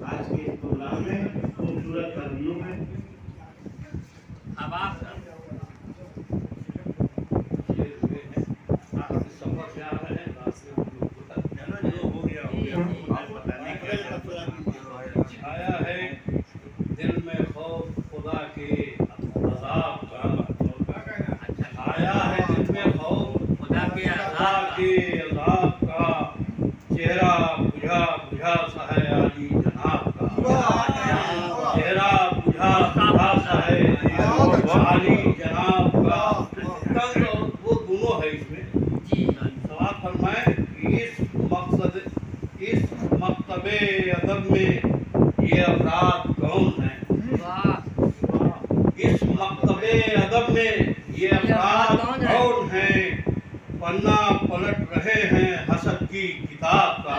आज के इस प्रोग्राम में खूबसूरत कवियों में अब आप सफर से आ रहे हैं हो गया छाया है दिल में खौफ खुदा के अज़ाब का, छाया है दिल में खौफ खुदा के अज़ाब का, चेहरा बुझा बुझा सा है आली जनाब का, चेहरा बुझा बुझा सा है आली जनाब का। वो दोनों है इसमें सवाल फरमाए इस मकतबे अदब में ये अफराद कौन है, इस मकतबे अदब में ये अफराद कौन है, पन्ना पलट रहे हैं हसद की किताब का,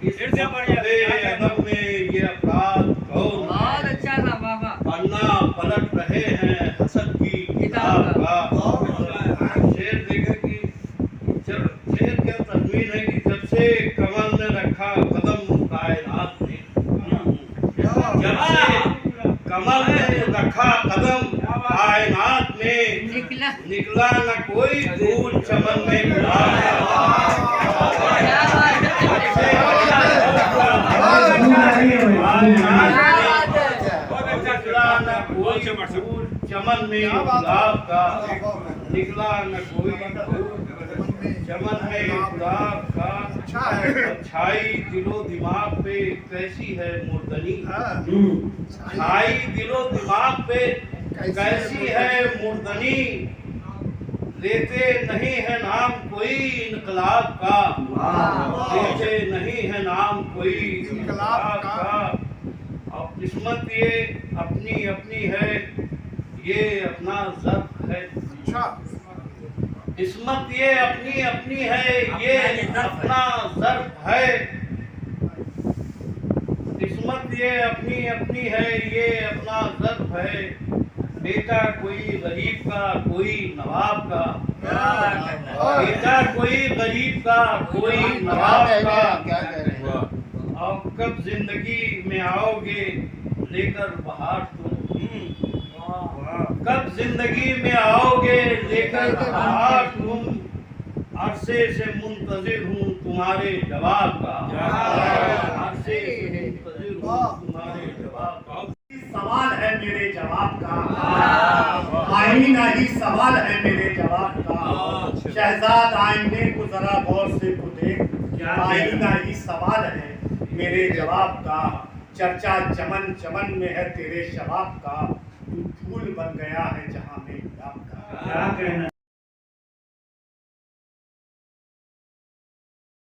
इस मकतबे अदब में ये अफराद कौन है, पन्ना पलट रहे हैं हसद की किताब का। शेर देखे कि शेर क्या तस्वीर है कि जब से कमल ने रखा कदम कायनात में, जब से कमल ने रखा कदम कायनात में, निकला न कोई फूल चमन में गुलाब, चमन में गुलाब का, निकला न कोई चमन में गुलाब का, छाई दिलो दिमाग पे कैसी है मुर्दनी, छाई दिलो दिमाग पे कैसी है मुर्दनी, लेते नहीं है नाम कोई इनकलाब का, लेते नहीं है नाम कोई इनकलाब का। और किस्मत ये अपनी अपनी है, ये अपना ज़र्फ है, किस्मत ये अपनी अपनी है, ये अपना ज़र्फ है, किस्मत ये अपनी अपनी है, ये अपना ज़र्फ है, बेटा कोई गरीब का कोई नवाब का, बेटा कोई गरीब का कोई नवाब का। और कब जिंदगी में आओगे लेकर बहार तुम, कब जिंदगी में आओगे लेकर बहार तुम, अरसे से मुंतजिर हूँ तुम्हारे जवाब का, अरसे से मुंतजिर हूँ तुम्हारे जवाब का। सवाल है मेरे जवाब का, आईना ही सवाल है मेरे जवाब का, शहजाद आईने को जरा गौर से तो देख, आईना ही सवाल है मेरे जवाब का, चर्चा चमन चमन में है तेरे शबाब का, तू फूल बन गया है जहां में गुलाब का।